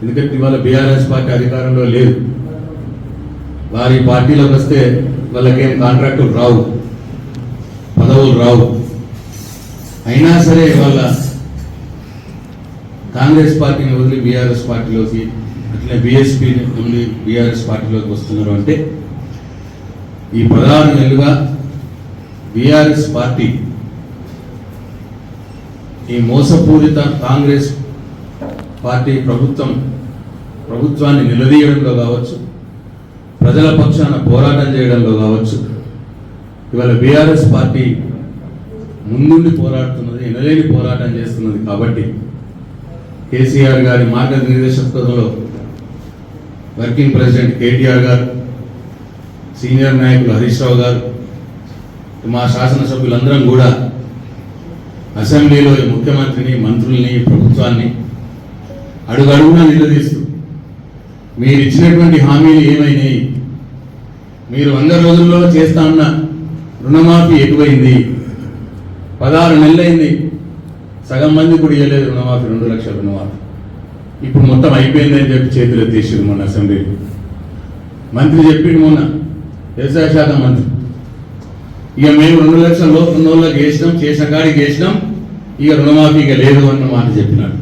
ఎందుకంటే ఇవాళ BRS party అధికారంలో లేదు. వారి పార్టీలోకి వస్తే వాళ్ళకేం కాంట్రాక్టులు రావు, పదవులు రావు. అయినా సరే వాళ్ళ కాంగ్రెస్ పార్టీని వదిలి బీఆర్ఎస్ పార్టీలోకి, అట్లే బీఎస్పీ నుండి బీఆర్ఎస్ పార్టీలోకి వస్తున్నారు. అంటే ఈ 16 నెలలుగా బీఆర్ఎస్ పార్టీ ఈ మోసపూరిత కాంగ్రెస్ పార్టీ ప్రభుత్వాన్ని నిలదీయడంలో కావచ్చు, ప్రజల పక్షాన పోరాటం చేయడంలో కావచ్చు, ఇవాళ బీఆర్ఎస్ పార్టీ ముందుండి పోరాడుతున్నది, ఎనలేని పోరాటం చేస్తున్నది. కాబట్టి కేసీఆర్ గారి మార్గనిర్దేశకత్వంలో వర్కింగ్ ప్రెసిడెంట్ కేటీఆర్ గారు, సీనియర్ నాయకులు హరీష్ రావు గారు, మా శాసనసభ్యులందరం కూడా అసెంబ్లీలో ముఖ్యమంత్రిని, మంత్రుల్ని, ప్రభుత్వాన్ని అడుగడుగునా నిలదీస్తూ మీరు ఇచ్చినటువంటి హామీలు ఏమైనాయి, మీరు 100 రోజుల్లో చేస్తా ఉన్న రుణమాఫీ ఎక్కువైంది, 16 నెలలైంది, సగం మంది కూడా ఇవ్వలేదు రుణమాఫీ, 2 లక్షల రుణమాఫీ. ఇప్పుడు మొత్తం అయిపోయిందని చెప్పి చేతులు ఎత్తేసారు మొన్న అసెంబ్లీలో. మంత్రి చెప్పిండు మొన్న, వ్యవసాయ శాఖ మంత్రి, ఇక మేము 2 లక్షల లోపు ఉన్న వాళ్ళకి వేసినాం, చేసిన కాడికి వేసినాం, ఇక రుణమాఫీ ఇక లేదు అన్న మాట చెప్పినాడు.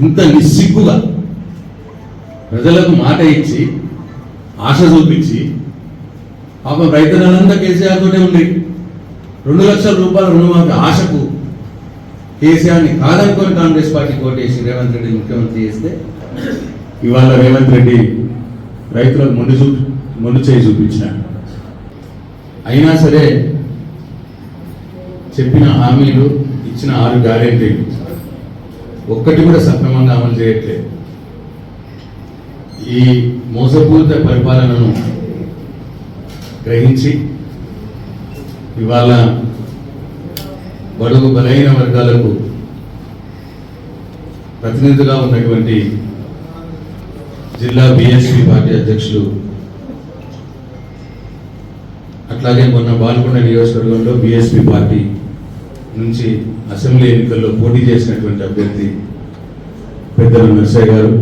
ఇంత నిస్సిగ్గుగా ప్రజలకు మాట ఇచ్చి ఆశ చూపించి పాపం రైతులంతా కేసీఆర్ తోటే ఉంది. 2 లక్షల రూపాయల రుణమాఫీ ఆశకు కేసీఆర్ని కాదనుకొని కాంగ్రెస్ పార్టీ కోటేసి రేవంత్ రెడ్డి ముఖ్యమంత్రి చేస్తే ఇవాళ రేవంత్ రెడ్డి రైతులకు మొండి చేయి చూపించినాడు. అయినా సరే చెప్పిన హామీలు, ఇచ్చిన 6 గ్యారెంటీలు ఒక్కటి కూడా సక్రమంగా అమలు చేయట్లేదు. ఈ మోసపూరిత పరిపాలనను గ్రహించి ఇవాళ బడుగు బలైన వర్గాలకు ప్రతినిధిగా ఉన్నటువంటి జిల్లా బీఎస్పీ పార్టీ అధ్యక్షులు, అట్లాగే మొన్న బాల్కొండ నియోజకవర్గంలో బీఎస్పీ పార్టీ నుంచి అసెంబ్లీ ఎన్నికల్లో పోటీ చేసినటువంటి అభ్యర్థి పెద్దలు నర్సయ్య గారు,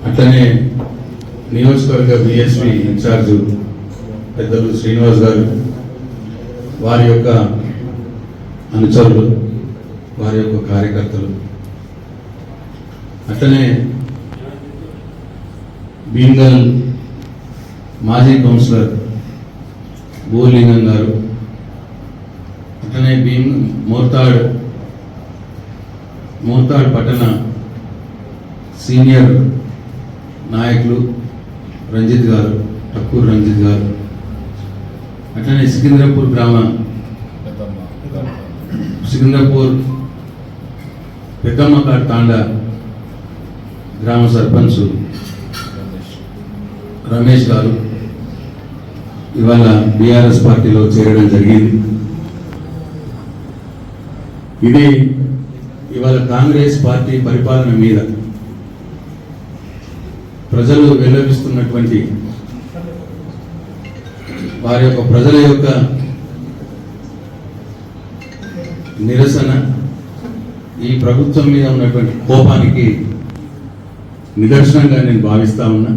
అట్లనే నియోజకవర్గ బీఎస్పీ ఇన్ఛార్జు పెద్దలు శ్రీనివాస్ గారు, వారి యొక్క అనుచరులు, వారి యొక్క కార్యకర్తలు, అట్లనే భీమ్గల్ మాజీ కౌన్సిలర్ భూలింగం గారు, అట్లనే మోర్తాడ్ పట్టణ సీనియర్ నాయకులు రంజిత్ గారు, టక్కూరు రంజిత్ గారు, అట్లనే సికింద్రాపూర్ పెద్దమ్మకాడ్ తాండా గ్రామ సర్పంచ్ రమేష్ గారు ఇవాళ బీఆర్ఎస్ పార్టీలో చేరడం జరిగింది. ఇది ఇవాళ కాంగ్రెస్ పార్టీ పరిపాలన మీద ప్రజలు వెల్లడిస్తున్నటువంటి వారి యొక్క ప్రజల యొక్క నిరసన, ఈ ప్రభుత్వం మీద ఉన్నటువంటి కోపానికి నిదర్శనంగా నేను భావిస్తా ఉన్నా.